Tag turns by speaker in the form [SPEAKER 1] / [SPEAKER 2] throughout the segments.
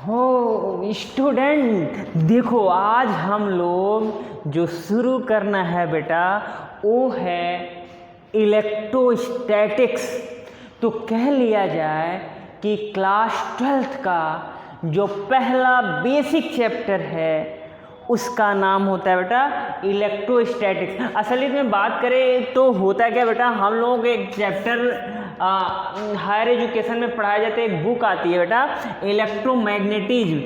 [SPEAKER 1] हो स्टूडेंट, देखो आज हम लोग जो शुरू करना है बेटा वो है इलेक्ट्रोस्टैटिक्स। तो कह लिया जाए कि क्लास 12th का जो पहला बेसिक चैप्टर है उसका नाम होता है बेटा इलेक्ट्रोस्टैटिक्स। असलियत में बात करें तो होता है क्या बेटा, हम लोगों को एक चैप्टर हायर एजुकेशन में पढ़ाया जाता है, एक बुक आती है बेटा इलेक्ट्रोमैग्नेटिज्म।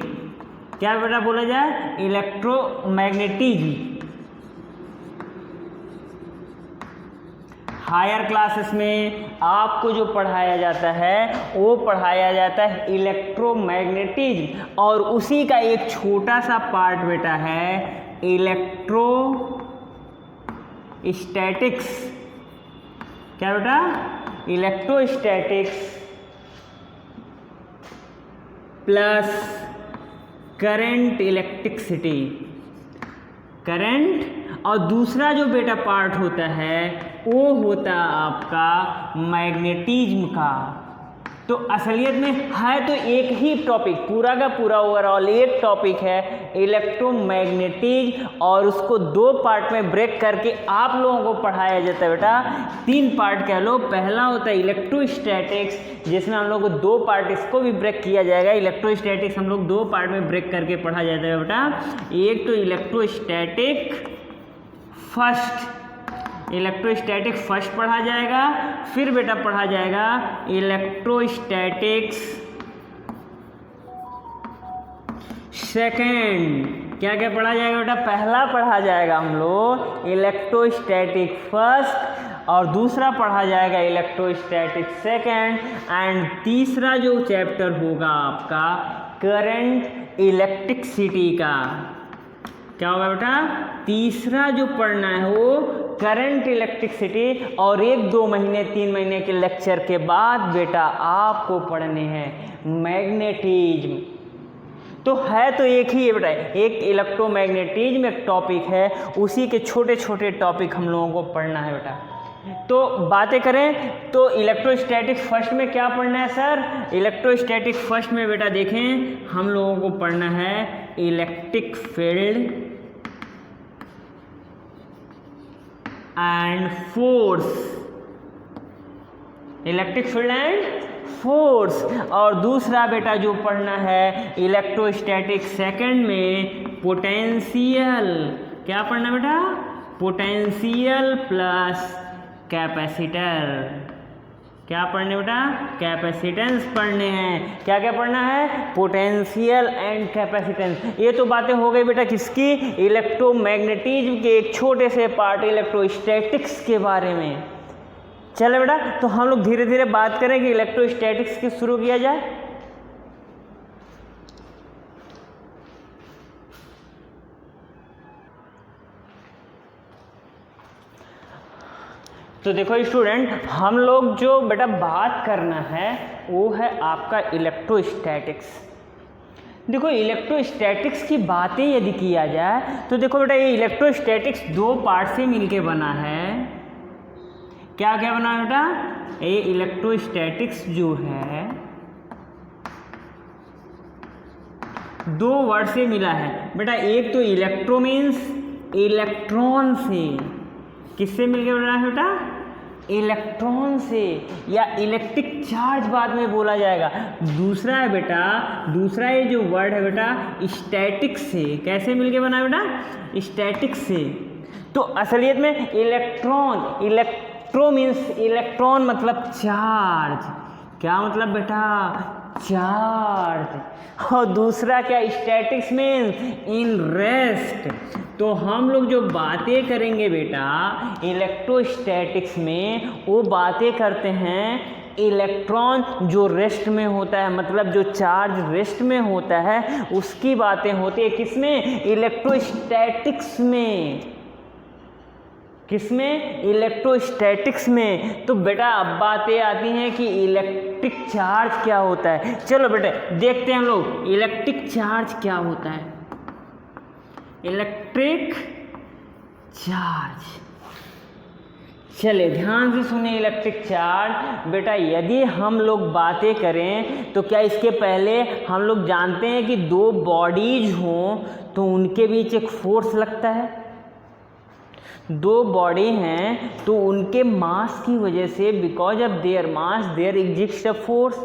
[SPEAKER 1] क्या बेटा बोला जाए? इलेक्ट्रोमैग्नेटिज्म। हायर क्लासेस में आपको जो पढ़ाया जाता है वो पढ़ाया जाता है इलेक्ट्रोमैग्नेटिज्म, और उसी का एक छोटा सा पार्ट बेटा है इलेक्ट्रोस्टैटिक्स। क्या बेटा? Electrostatics plus current electricity, current. और दूसरा जो बेटा पार्ट होता है वो होता आपका मैग्नेटिज्म का। तो असलियत में है तो एक ही टॉपिक, पूरा का पूरा ओवरऑल एक टॉपिक है इलेक्ट्रोमैग्नेटिज्म, और उसको दो पार्ट में ब्रेक करके आप लोगों को पढ़ाया जाता है बेटा। तीन पार्ट कह लो। पहला होता है इलेक्ट्रोस्टैटिक्स, जिसमें हम लोग को दो पार्ट इसको भी ब्रेक किया जाएगा। इलेक्ट्रोस्टैटिक्स हम लोग दो पार्ट में ब्रेक करके पढ़ा जाता है बेटा। एक तो इलेक्ट्रोस्टैटिक फर्स्ट पढ़ा जाएगा, फिर बेटा पढ़ा जाएगा इलेक्ट्रोस्टैटिक्स सेकेंड। क्या क्या पढ़ा जाएगा बेटा? पहला पढ़ा जाएगा हम लोग इलेक्ट्रोस्टैटिक फर्स्ट, और दूसरा पढ़ा जाएगा इलेक्ट्रोस्टैटिक सेकेंड, एंड तीसरा जो चैप्टर होगा आपका करंट इलेक्ट्रिसिटी का। क्या होगा बेटा? तीसरा जो पढ़ना है वो करंट इलेक्ट्रिसिटी, और 1-2 महीने 3 महीने के लेक्चर के बाद बेटा आपको पढ़ने हैं मैग्नेटिज्म। तो है तो एक ही है बेटा, एक इलेक्ट्रोमैग्नेटिज्म एक टॉपिक है, उसी के छोटे छोटे टॉपिक हम लोगों को पढ़ना है बेटा। तो बातें करें तो इलेक्ट्रोस्टैटिक फर्स्ट में क्या पढ़ना है सर? इलेक्ट्रोस्टैटिक फर्स्ट में बेटा देखें हम लोगों को पढ़ना है electric field and force, electric field and force. और दूसरा बेटा जो पढ़ना है इलेक्ट्रोस्टैटिक सेकंड में पोटेंशियल। क्या पढ़ना बेटा? Potential plus capacitor. क्या पढ़ने बेटा? कैपेसिटेंस पढ़ने हैं। क्या क्या पढ़ना है? Potential and capacitance. ये तो बातें हो गई बेटा किसकी? इलेक्ट्रोमैग्नेटिज्म के एक छोटे से पार्ट इलेक्ट्रोस्टैटिक्स के बारे में। चले बेटा, तो हम लोग धीरे धीरे बात करें कि इलेक्ट्रोस्टैटिक्स की शुरू किया जाए। तो देखो स्टूडेंट, हम लोग जो बेटा बात करना है वो है आपका इलेक्ट्रोस्टैटिक्स। देखो इलेक्ट्रोस्टैटिक्स की बातें यदि किया जाए तो देखो बेटा ये इलेक्ट्रोस्टैटिक्स दो पार्ट से मिलके बना है। क्या क्या बना है बेटा? ये इलेक्ट्रोस्टैटिक्स जो है दो वर्ड से मिला है बेटा। एक तो इलेक्ट्रो मीन्स इलेक्ट्रॉन से, किससे मिलके बना है बेटा? इलेक्ट्रॉन से, या इलेक्ट्रिक चार्ज बाद में बोला जाएगा। दूसरा है बेटा, दूसरा ये जो वर्ड है बेटा स्टैटिक से। कैसे मिलके बना है बेटा? स्टैटिक से। तो असलियत में इलेक्ट्रॉन, इलेक्ट्रो मीन्स इलेक्ट्रॉन मतलब चार्ज। क्या मतलब बेटा? चार्ज। और दूसरा क्या? Statics means in rest. तो हम लोग जो बातें करेंगे बेटा इलेक्ट्रोस्टैटिक्स में, वो बातें करते हैं इलेक्ट्रॉन जो रेस्ट में होता है, मतलब जो चार्ज रेस्ट में होता है उसकी बातें होती है। किसमें? इलेक्ट्रोस्टैटिक्स में। किसमें? इलेक्ट्रोस्टैटिक्स में। तो बेटा अब बातें आती हैं कि इलेक्ट्रिक चार्ज क्या होता है। चलो बेटा देखते हैं हम लोग इलेक्ट्रिक चार्ज क्या होता है। इलेक्ट्रिक चार्ज, चले ध्यान से सुने इलेक्ट्रिक चार्ज। बेटा यदि हम लोग बातें करें तो क्या इसके पहले हम लोग जानते हैं कि दो बॉडीज हों तो उनके बीच एक फोर्स लगता है। दो बॉडी हैं तो उनके मास की वजह से, because of their mass there exist a force.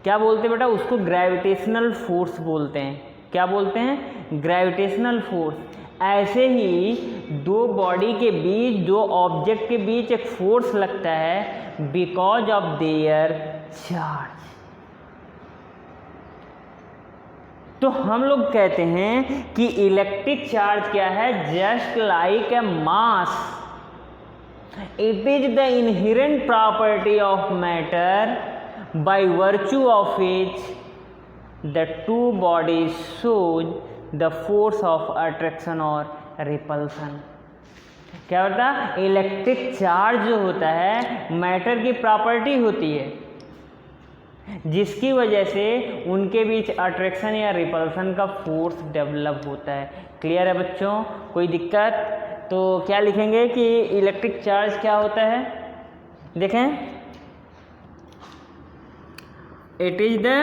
[SPEAKER 1] क्या बोलते हैं बेटा? उसको ग्रेविटेशनल फोर्स बोलते हैं। क्या बोलते हैं? Gravitational force. ऐसे ही दो बॉडी के बीच, दो ऑब्जेक्ट के बीच एक फोर्स लगता है बिकॉज ऑफ देयर चार्ज। तो हम लोग कहते हैं कि इलेक्ट्रिक चार्ज क्या है? Just like a mass, it is the inherent property of matter by virtue of which the two bodies shows the force of attraction or repulsion। क्या होता है? इलेक्ट्रिक चार्ज जो होता है मैटर की प्रॉपर्टी होती है जिसकी वजह से उनके बीच अट्रैक्शन या रिपल्सन का फोर्स डेवलप होता है। क्लियर है बच्चों? कोई दिक्कत? तो क्या लिखेंगे कि इलेक्ट्रिक चार्ज क्या होता है? देखें, it is the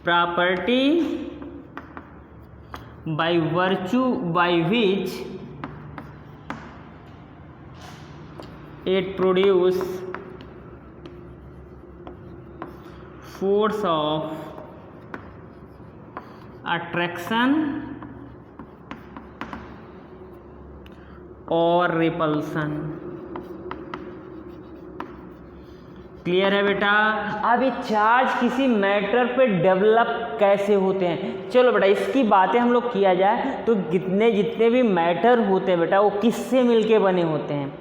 [SPEAKER 1] property by virtue by which it produce force of attraction or repulsion। Clear है बेटा? अब ये चार्ज किसी मैटर पे डेवलप कैसे होते हैं? चलो बेटा इसकी बातें हम लोग किया जाए तो जितने भी मैटर होते हैं बेटा वो किससे मिलके बने होते हैं?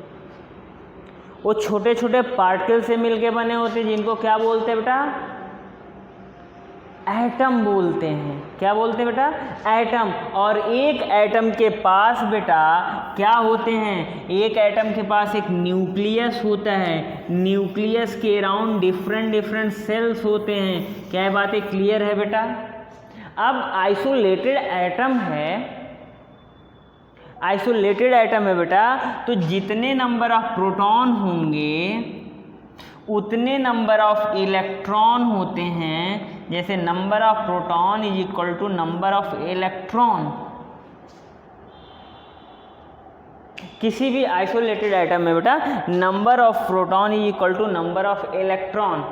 [SPEAKER 1] वो छोटे छोटे पार्टिकल से मिलके बने होते हैं जिनको क्या बोलते हैं बेटा? एटम बोलते हैं। क्या बोलते हैं बेटा? एटम। और एक एटम के पास बेटा क्या होते हैं? एक एटम के पास एक न्यूक्लियस होता है, न्यूक्लियस के अराउंड डिफरेंट सेल्स होते हैं। क्या बात है? क्लियर है बेटा? अब आइसोलेटेड एटम है, आइसोलेटेड एटम है बेटा, तो जितने नंबर ऑफ प्रोटॉन होंगे उतने नंबर ऑफ इलेक्ट्रॉन होते हैं। जैसे number of proton is equal to number of electron. किसी भी आइसोलेटेड एटम में बेटा number of proton is equal to number of electron.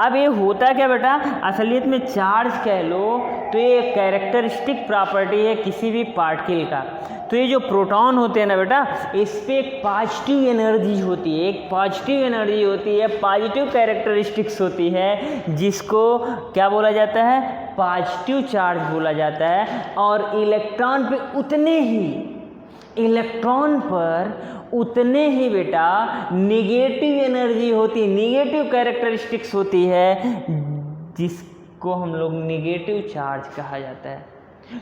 [SPEAKER 1] अब ये होता क्या बेटा? असलियत में चार्ज कह लो तो ये कैरेक्टरिस्टिक प्रॉपर्टी है किसी भी पार्टिकल का। तो ये जो प्रोटॉन होते हैं ना बेटा, इस पे एक पॉजिटिव एनर्जी होती है, एक पॉजिटिव एनर्जी होती है, पॉजिटिव कैरेक्टरिस्टिक्स होती है जिसको क्या बोला जाता है? पॉजिटिव चार्ज बोला जाता है। और इलेक्ट्रॉन पे उतने ही, इलेक्ट्रॉन पर उतने ही बेटा निगेटिव एनर्जी होती, निगेटिव कैरेक्टरिस्टिक्स होती है जिसको हम लोग निगेटिव चार्ज कहा जाता है।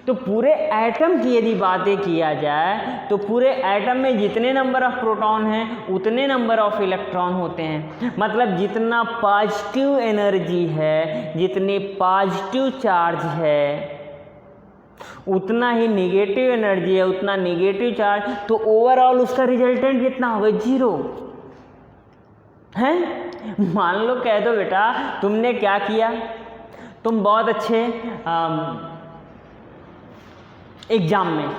[SPEAKER 1] तो पूरे एटम की यदि बातें किया जाए तो पूरे एटम में जितने नंबर ऑफ प्रोटॉन हैं उतने नंबर ऑफ इलेक्ट्रॉन होते हैं। मतलब जितना पॉजिटिव एनर्जी है, जितने पॉजिटिव चार्ज है, उतना ही निगेटिव एनर्जी है, उतना निगेटिव चार्ज। तो ओवरऑल उसका रिजल्टेंट कितना होगा? 0 है। मान लो कह दो बेटा तुमने क्या किया, तुम बहुत अच्छे एग्जाम में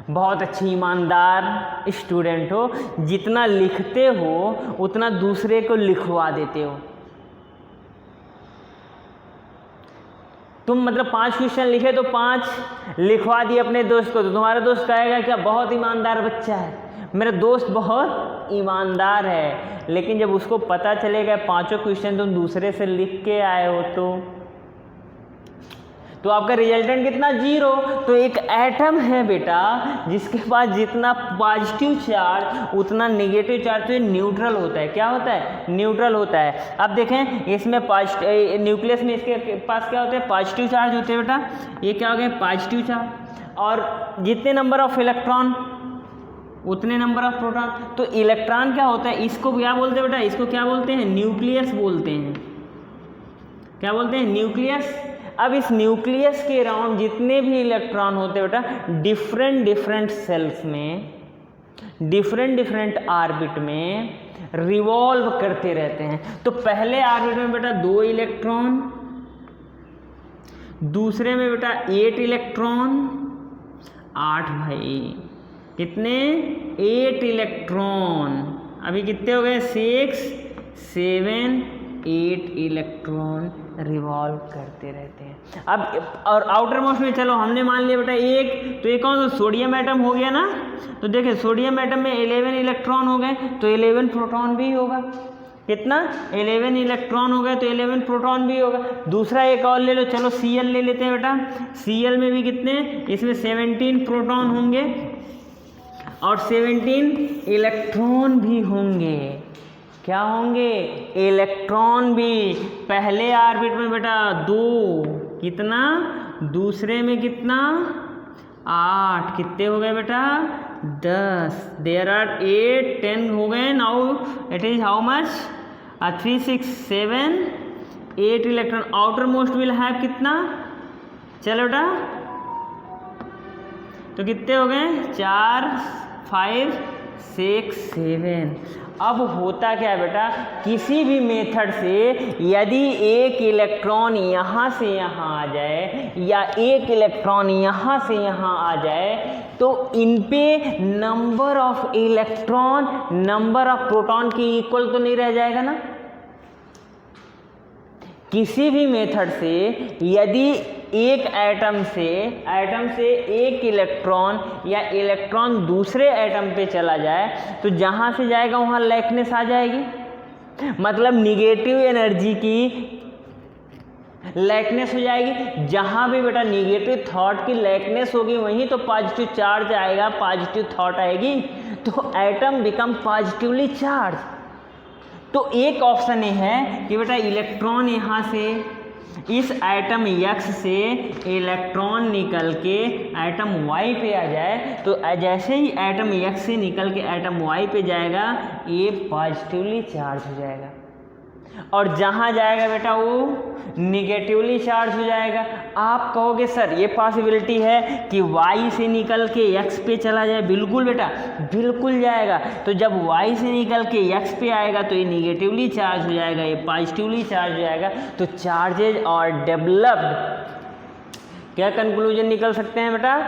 [SPEAKER 1] बहुत अच्छे ईमानदार स्टूडेंट हो, जितना लिखते हो उतना दूसरे को लिखवा देते हो। तुम मतलब 5 क्वेश्चन लिखे तो 5 लिखवा दिए अपने दोस्त को, तो तुम्हारा दोस्त कहेगा क्या? बहुत ईमानदार बच्चा है, मेरा दोस्त बहुत ईमानदार है। लेकिन जब उसको पता चलेगा 5 क्वेश्चन तुम दूसरे से लिख के आए हो तो आपका रिजल्टेंट कितना? 0। तो एक एटम है बेटा जिसके पास जितना पॉजिटिव चार्ज उतना नेगेटिव चार्ज, तो ये न्यूट्रल होता है। क्या होता है? न्यूट्रल होता है। अब देखें इसमें न्यूक्लियस में इसके पास क्या होता है? पॉजिटिव चार्ज होते हैं बेटा। ये क्या हो गया? Positive charge. और जितने नंबर ऑफ इलेक्ट्रॉन उतने नंबर ऑफ प्रोटॉन। तो इलेक्ट्रॉन क्या होता है? इसको क्या बोलते हैं बेटा? इसको क्या बोलते हैं? न्यूक्लियस बोलते हैं। क्या बोलते हैं? न्यूक्लियस। अब इस न्यूक्लियस के अराउंड जितने भी इलेक्ट्रॉन होते हैं बेटा डिफरेंट सेल्स में डिफरेंट डिफरेंट ऑर्बिट में रिवॉल्व करते रहते हैं। तो पहले ऑर्बिट में बेटा 2 इलेक्ट्रॉन, दूसरे में बेटा 8 इलेक्ट्रॉन, 8 भाई, कितने 8 इलेक्ट्रॉन, अभी कितने हो गए 6 7 8 इलेक्ट्रॉन रिवॉल्व करते रहते हैं। अब और आउटर मोस्ट में चलो हमने मान लिया बेटा एक, तो ये कौन सा सोडियम एटम हो गया ना। तो देखिए सोडियम एटम में 11 इलेक्ट्रॉन हो गए, तो 11 प्रोटॉन भी होगा। कितना 11 इलेक्ट्रॉन हो गए तो 11 प्रोटॉन भी होगा। दूसरा एक और ले लो, चलो Cl ले लेते हैं बेटा। Cl में भी कितने, इसमें 17 प्रोटॉन होंगे और 17 इलेक्ट्रॉन भी होंगे। क्या होंगे, इलेक्ट्रॉन भी। पहले ऑर्बिट में बेटा 2, कितना, दूसरे में कितना 8, कितने हो गए बेटा 10। देयर आर 8 10 हो गए। Now it is how much 3 6 7 8 electron. Outer most will have कितना, चलो बेटा, तो कितने हो गए 4 5 6 7। अब होता क्या है बेटा, किसी भी मेथड से यदि एक इलेक्ट्रॉन यहाँ से यहाँ आ जाए या एक इलेक्ट्रॉन यहाँ से यहाँ आ जाए, तो इन पे number of electron number of proton की इक्वल तो नहीं रह जाएगा ना। किसी भी मेथड से यदि एक एटम से एक इलेक्ट्रॉन या इलेक्ट्रॉन दूसरे एटम पे चला जाए, तो जहाँ से जाएगा वहाँ लैकनेस आ जाएगी। मतलब निगेटिव एनर्जी की लैकनेस हो जाएगी। जहाँ भी बेटा निगेटिव थॉट की लैकनेस होगी वहीं तो पॉजिटिव चार्ज आएगा, पॉजिटिव थॉट आएगी, तो एटम बिकम पॉजिटिवली चार्ज। तो एक ऑप्शन ये है कि बेटा इलेक्ट्रॉन यहाँ से इस एटम X से इलेक्ट्रॉन निकल के एटम Y पे आ जाए, तो जैसे ही एटम X से निकल के एटम Y पे जाएगा ये पॉजिटिवली चार्ज हो जाएगा, और जहाँ जाएगा बेटा वो निगेटिवली चार्ज हो जाएगा। आप कहोगे सर ये पॉसिबिलिटी है कि Y से निकल के X पे चला जाए। बिल्कुल बेटा, बिल्कुल जाएगा। तो जब Y से निकल के X पे आएगा तो ये निगेटिवली चार्ज हो जाएगा, ये पॉजिटिवली चार्ज हो जाएगा। तो चार्जेज और डेवलप्ड, क्या कंक्लूजन निकल सकते हैं बेटा,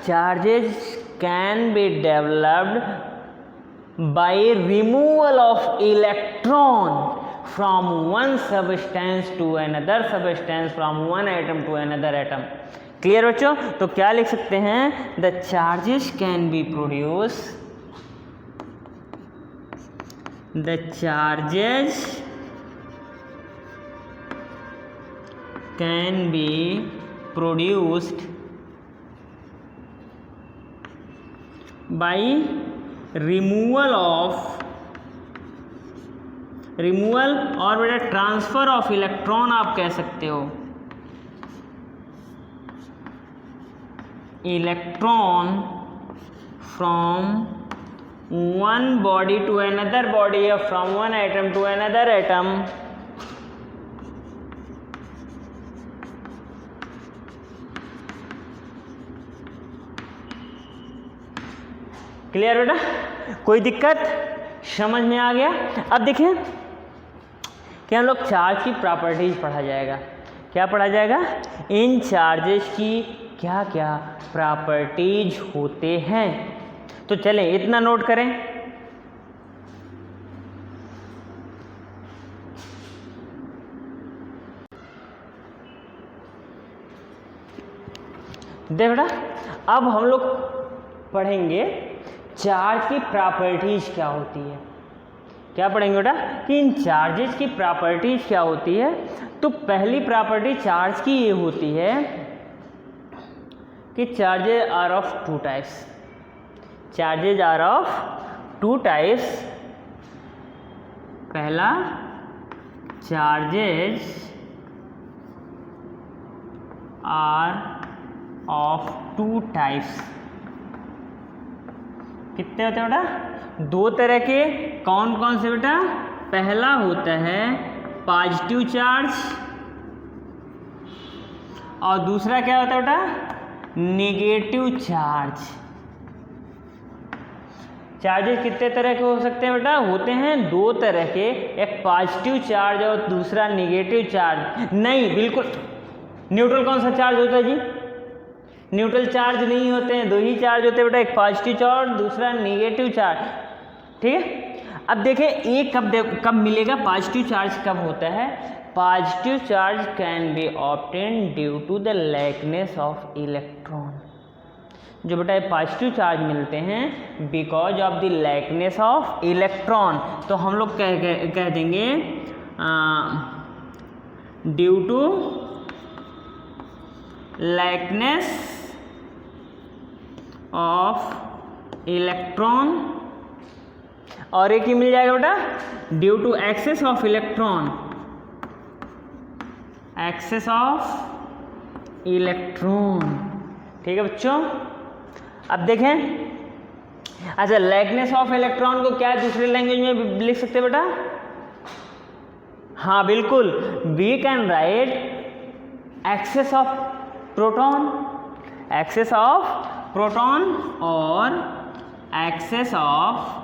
[SPEAKER 1] charges can be developed by removal of electron from one substance to another substance, from one atom to another atom। Clear बच्चों? तो क्या लिख सकते हैं, the charges can be produced, the charges can be produced by removal और बेटा transfer of electron आप कह सकते हो। Electron from one body to another body या from one atom to another atom. Clear बेटा? कोई दिक्कत समझ में आ गया? अब देखें कि हम लोग चार्ज की प्रॉपर्टीज पढ़ा जाएगा। क्या पढ़ा जाएगा? इन चार्जेस की क्या क्या प्रॉपर्टीज होते हैं। तो चलें इतना नोट करें। देख बेटा, अब हम लोग पढ़ेंगे चार्ज की प्रॉपर्टीज क्या होती है। क्या पढ़ेंगे बेटा कि इन चार्जेस की प्रॉपर्टीज क्या होती है। तो पहली प्रॉपर्टी चार्ज की ये होती है कि charges are of two types. Charges are of two types. पहला, charges are of two types. कितने होते हैं बेटा? दो तरह के। कौन कौन से बेटा? पहला होता है पॉजिटिव चार्ज और दूसरा क्या होता है बेटा? Negative charge. चार्जेस कितने तरह के हो सकते हैं बेटा? होते हैं दो तरह के, एक पॉजिटिव चार्ज और दूसरा नेगेटिव चार्ज। नहीं, बिल्कुल न्यूट्रल कौन सा चार्ज होता है जी? न्यूट्रल चार्ज नहीं होते हैं, दो ही चार्ज होते हैं बेटा, एक पॉजिटिव चार्ज दूसरा नेगेटिव चार्ज। ठीक है, अब देखें एक कब मिलेगा पॉजिटिव चार्ज, कब होता है? Positive charge can be obtain due to the likeness of electron. जो बेटा पॉजिटिव चार्ज मिलते हैं because of the likeness of electron, तो हम लोग कह देंगे due to likeness of electron. और एक ही मिल जाएगा बेटा due to excess of electron, excess of electron. ठीक है बच्चों, अब देखें, अच्छा लाइकनेस ऑफ इलेक्ट्रॉन को क्या दूसरे लैंग्वेज में लिख सकते हैं बेटा? हाँ बिल्कुल, we can write excess of proton, excess of proton और एक्सेस ऑफ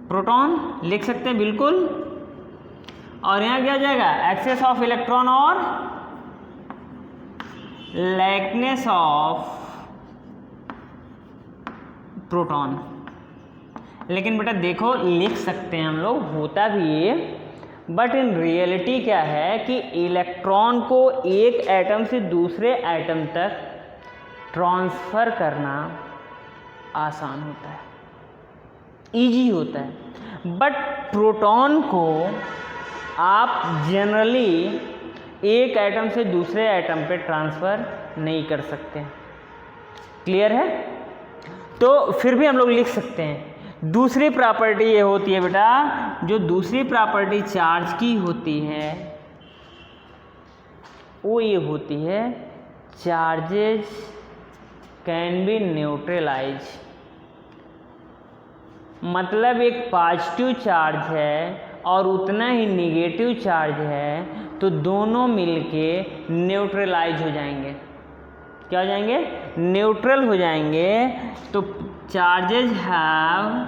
[SPEAKER 1] प्रोटॉन लिख सकते हैं बिल्कुल। और यहाँ क्या जाएगा? एक्सेस ऑफ इलेक्ट्रॉन और लाइकनेस ऑफ प्रोटॉन। लेकिन बेटा देखो लिख सकते हैं हम लोग, होता भी ये, बट इन रियलिटी क्या है कि इलेक्ट्रॉन को एक एटम से दूसरे एटम तक ट्रांसफ़र करना आसान होता है, इजी होता है, बट प्रोटॉन को आप जनरली एक एटम से दूसरे एटम पे ट्रांसफ़र नहीं कर सकते। क्लियर है? तो फिर भी हम लोग लिख सकते हैं। दूसरी प्रॉपर्टी ये होती है बेटा, जो दूसरी प्रॉपर्टी चार्ज की होती है वो ये होती है चार्जेस कैन बी न्यूट्रलाइज। मतलब एक पॉजिटिव चार्ज है और उतना ही नेगेटिव चार्ज है, तो दोनों मिलके न्यूट्रलाइज हो जाएंगे। क्या हो जाएंगे? न्यूट्रल हो जाएंगे। तो चार्जेस हैव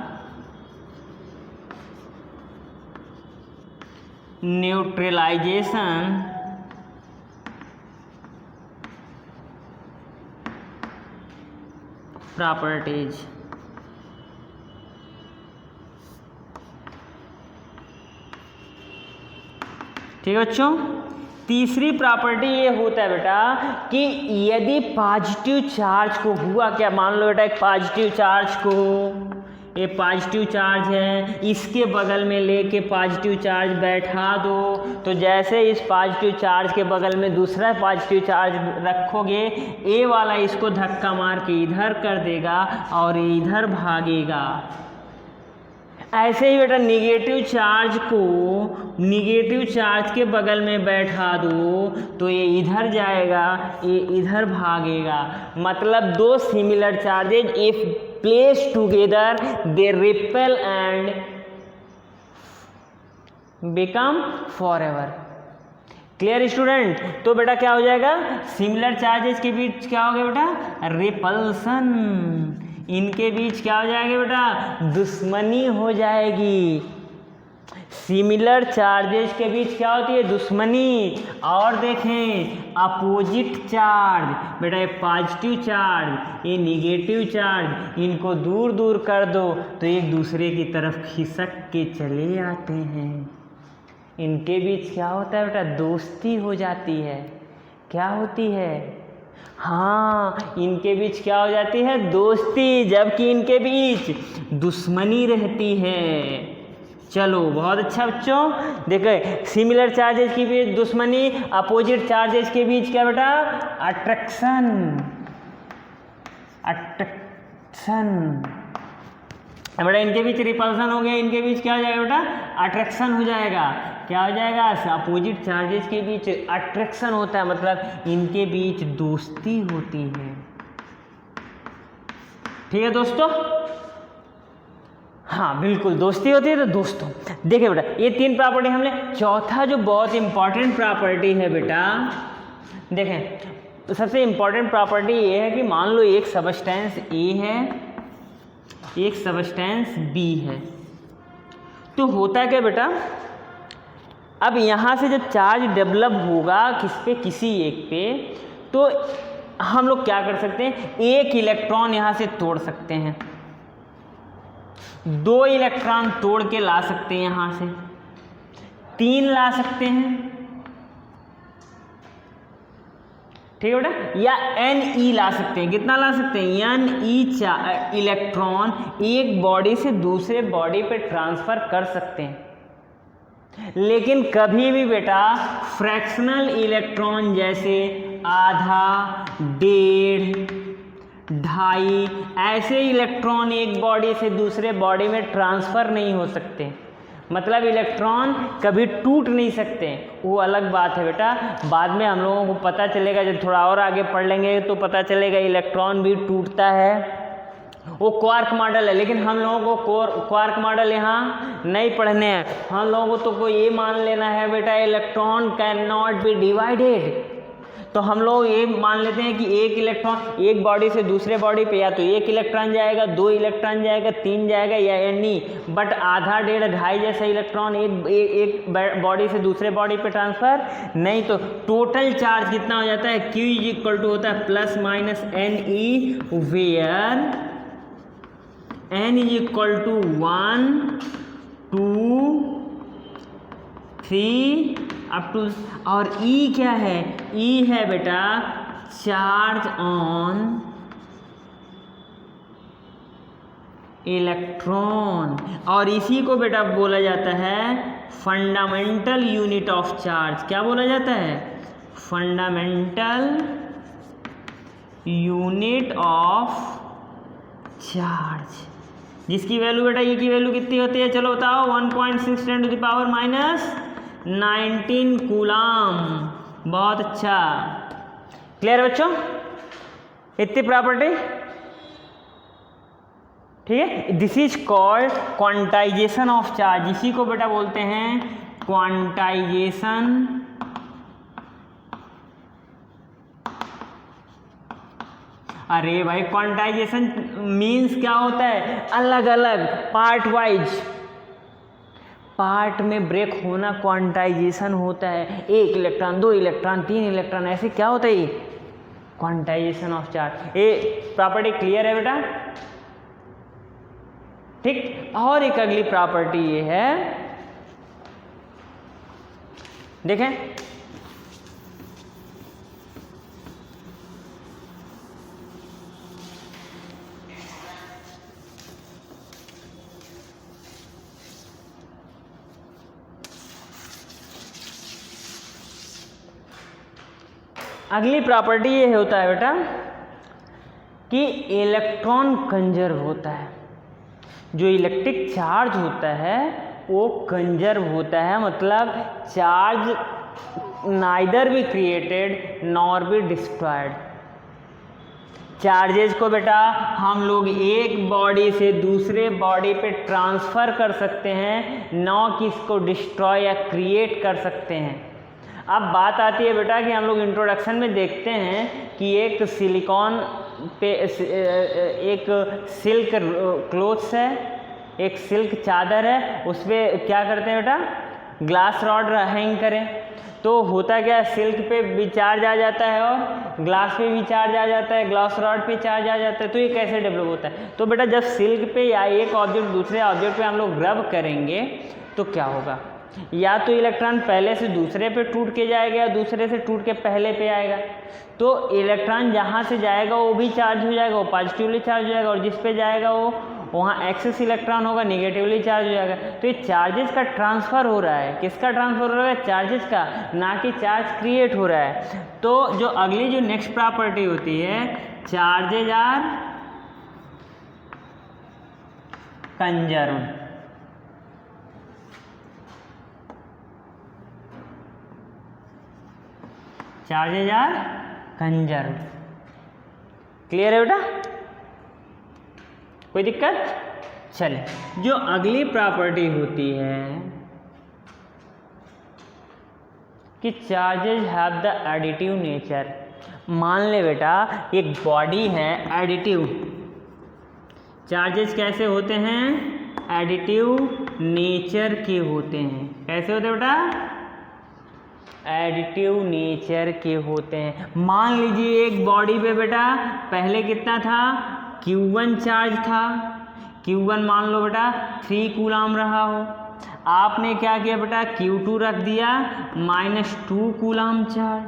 [SPEAKER 1] न्यूट्रलाइजेशन प्रॉपर्टीज। ठीक है बच्चों, तीसरी प्रॉपर्टी ये होता है बेटा कि यदि पॉजिटिव चार्ज को हुआ क्या, मान लो बेटा एक पॉजिटिव चार्ज को, ये पॉजिटिव चार्ज है, इसके बगल में लेके पॉजिटिव चार्ज बैठा दो, तो जैसे इस पॉजिटिव चार्ज के बगल में दूसरा पॉजिटिव चार्ज रखोगे, ए वाला इसको धक्का मार के इधर कर देगा और इधर भागेगा। ऐसे ही बेटा निगेटिव चार्ज को निगेटिव चार्ज के बगल में बैठा दो तो ये इधर जाएगा, ये इधर भागेगा। मतलब दो similar charges if placed together they repel and become forever. Clear student? तो बेटा क्या हो जाएगा? सिमिलर चार्जेस के बीच क्या हो गया बेटा? रिपल्सन। इनके बीच क्या हो जाएगा बेटा? दुश्मनी हो जाएगी। सिमिलर चार्जेस के बीच क्या होती है? दुश्मनी। और देखें अपोजिट चार्ज, बेटा ये पॉजिटिव चार्ज, ये निगेटिव चार्ज, इनको दूर दूर कर दो तो एक दूसरे की तरफ खिसक के चले आते हैं। इनके बीच क्या होता है बेटा? दोस्ती हो जाती है। क्या होती है? हाँ, इनके बीच क्या हो जाती है? दोस्ती, जबकि इनके बीच दुश्मनी रहती है। चलो बहुत अच्छा बच्चों, देखो सिमिलर चार्जेस के बीच दुश्मनी, अपोजिट चार्जेस के बीच क्या बेटा? अट्रैक्शन। अट्रैक्शन बेटा, इनके बीच रिपल्सन हो गया, इनके बीच क्या हो जाएगा बेटा? अट्रैक्शन हो जाएगा। क्या हो जाएगा? अपोजिट चार्जेस के बीच अट्रैक्शन होता है, मतलब इनके बीच दोस्ती होती है। ठीक है दोस्तों? हाँ बिल्कुल, दोस्ती होती है। तो दोस्तों देखिए बेटा, ये तीन प्रॉपर्टी हमने, चौथा जो बहुत इंपॉर्टेंट प्रॉपर्टी है बेटा, देखें सबसे इम्पॉर्टेंट प्रॉपर्टी ये है कि मान लो एक सबस्टेंस ए है, एक सबस्टेंस बी है, तो होता क्या बेटा, अब यहाँ से जब चार्ज डेवलप होगा किस पे, किसी एक पे, तो हम लोग क्या कर सकते हैं, एक इलेक्ट्रॉन यहाँ से तोड़ सकते हैं, 2 इलेक्ट्रॉन तोड़ के ला सकते हैं, यहाँ से 3 ला सकते हैं, ठीक है बेटा, या Ne ला सकते हैं। कितना ला सकते हैं, Ne इलेक्ट्रॉन एक बॉडी से दूसरे बॉडी पे ट्रांसफर कर सकते हैं। लेकिन कभी भी बेटा फ्रैक्शनल इलेक्ट्रॉन जैसे आधा, 1.5, 2.5 ऐसे इलेक्ट्रॉन एक बॉडी से दूसरे बॉडी में ट्रांसफ़र नहीं हो सकते, मतलब इलेक्ट्रॉन कभी टूट नहीं सकते। वो अलग बात है बेटा, बाद में हम लोगों को पता चलेगा, जब थोड़ा और आगे पढ़ लेंगे तो पता चलेगा इलेक्ट्रॉन भी टूटता है, वो क्वार्क मॉडल है। लेकिन हम लोगों को क्वार्क मॉडल यहाँ नहीं पढ़ने हैं, हम लोगों को तो ये मान लेना है बेटा electron can not be divided. तो हम लोग ये मान लेते हैं कि एक इलेक्ट्रॉन एक बॉडी से दूसरे बॉडी पे या तो 1 इलेक्ट्रॉन जाएगा, 2 इलेक्ट्रॉन जाएगा, 3 जाएगा या नहीं, बट आधा, 1.5, 2.5 जैसा इलेक्ट्रॉन एक बॉडी से दूसरे बॉडी पे ट्रांसफर नहीं। तो टोटल चार्ज कितना हो जाता है, Q = होता है +-Ne, where N = 1, 2, 3 up to, और E क्या है, E है बेटा चार्ज ऑन इलेक्ट्रॉन, और इसी को बेटा बोला जाता है फंडामेंटल यूनिट ऑफ चार्ज। क्या बोला जाता है, फंडामेंटल यूनिट ऑफ चार्ज, जिसकी वैल्यू बेटा E की वैल्यू कितनी होती है, चलो बताओ, 1.6 × 10⁻⁹ कूलाम। बहुत अच्छा, क्लियर बच्चों, इतनी प्रॉपर्टी, ठीक है। This is called quantization of charge, इसी को बेटा बोलते हैं क्वांटाइजेशन अरे भाई क्वांटाइजेशन मीन्स क्या होता है, अलग अलग पार्ट वाइज, पार्ट में ब्रेक होना क्वांटाइजेशन होता है। 1 इलेक्ट्रॉन, 2 इलेक्ट्रॉन, 3 इलेक्ट्रॉन, ऐसे क्या होता है, ये क्वांटाइजेशन ऑफ चार्ज। ये प्रॉपर्टी क्लियर है बेटा, ठीक। और एक अगली प्रॉपर्टी ये है, देखें, अगली प्रॉपर्टी ये होता है बेटा कि इलेक्ट्रॉन कंजर्व होता है। जो इलेक्ट्रिक चार्ज होता है वो कंजर्व होता है, मतलब charge neither be created nor be destroyed. Charges को बेटा हम लोग एक बॉडी से दूसरे बॉडी पे ट्रांसफ़र कर सकते हैं, न कि इसको डिस्ट्रॉय या क्रिएट कर सकते हैं। अब बात आती है बेटा कि हम लोग इंट्रोडक्शन में देखते हैं कि एक सिलिकॉन पे एक सिल्क क्लोथ्स है, एक सिल्क चादर है, उस पर क्या करते हैं बेटा, ग्लास रॉड हैंग करें, तो होता क्या है, सिल्क पे भी चार्ज आ जाता है और ग्लास पे भी चार्ज आ जाता है, ग्लास रॉड पे चार्ज आ जाता है। तो ये कैसे डेवलप होता है, तो बेटा जब सिल्क पे या एक ऑब्जेक्ट दूसरे ऑब्जेक्ट पे हम लोग रब करेंगे तो क्या होगा, या तो इलेक्ट्रॉन पहले से दूसरे पे टूट के जाएगा या दूसरे से टूट के पहले पे आएगा। तो इलेक्ट्रॉन जहाँ से जाएगा वो भी चार्ज हो जाएगा, वो पॉजिटिवली चार्ज हो जाएगा, और जिस पे जाएगा वो वहाँ एक्सेस इलेक्ट्रॉन होगा, निगेटिवली चार्ज हो जाएगा। तो ये चार्जेस का ट्रांसफ़र हो रहा है, किसका ट्रांसफ़र हो रहा है, चार्जेस का, ना कि चार्ज क्रिएट हो रहा है। तो जो अगली जो नेक्स्ट प्रॉपर्टी होती है, charges are conserve. Charges are conserve, clear है बेटा, कोई दिक्कत। चले, जो अगली प्रॉपर्टी होती है कि charges have the additive nature, मान ले बेटा एक बॉडी है एडिटिव, चार्जेस कैसे होते हैं, एडिटिव नेचर के होते हैं। कैसे होते हैं बेटा, एडिटिव नेचर के होते हैं। मान लीजिए एक बॉडी पे बेटा पहले कितना था, Q1 चार्ज था, Q1 मान लो बेटा 3 कूलाम रहा हो, आपने क्या किया बेटा Q2 रख दिया -2 कूलाम चार्ज,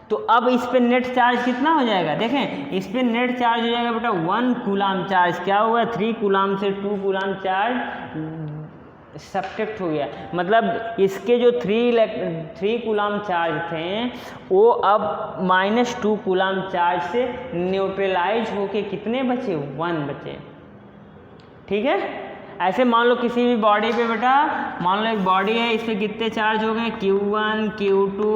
[SPEAKER 1] तो अब इस पे नेट चार्ज कितना हो जाएगा, देखें इस पे नेट चार्ज हो जाएगा बेटा 1 कूलाम चार्ज। क्या हुआ, 3 कूलाम से 2 कूलाम चार्ज सब्ट्रैक्ट हो गया, मतलब इसके जो 3 कूलाम चार्ज थे वो अब -2 कूलाम चार्ज से न्यूट्रलाइज होके कितने बचे, 1 बचे। ठीक है, ऐसे मान लो किसी भी बॉडी पे बेटा, मान लो एक बॉडी है, इस पे कितने चार्ज हो गए, Q1 Q2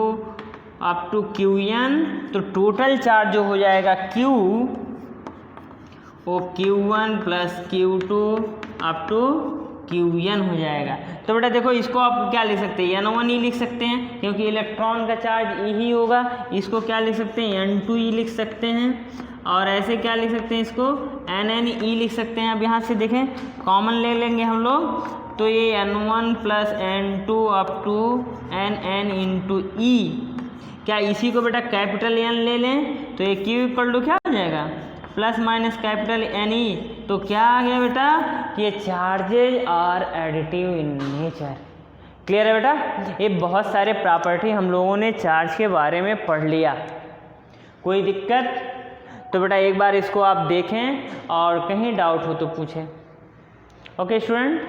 [SPEAKER 1] up to Qn, तो टोटल चार्ज जो हो जाएगा Q वो Q1 plus Q2 up to Qn हो जाएगा। तो बेटा देखो इसको आप क्या लिख सकते हैं, N1e लिख सकते हैं क्योंकि इलेक्ट्रॉन का चार्ज E ही होगा, इसको क्या लिख सकते हैं, N2e लिख सकते हैं, और ऐसे क्या लिख सकते हैं, इसको NNe लिख सकते हैं। अब यहाँ से देखें कॉमन ले लेंगे हम लोग, तो ये N1 plus N2 up to Nn into E, क्या इसी को बेटा कैपिटल N ले लें तो ये Q इक्वल टू क्या हो जाएगा, प्लस माइनस कैपिटल Ne, तो क्या आ गया बेटा कि ये charges are additive in nature. Clear है बेटा, ये बहुत सारे प्रॉपर्टी हम लोगों ने चार्ज के बारे में पढ़ लिया। कोई दिक्कत तो बेटा एक बार इसको आप देखें और कहीं डाउट हो तो पूछें। Okay student.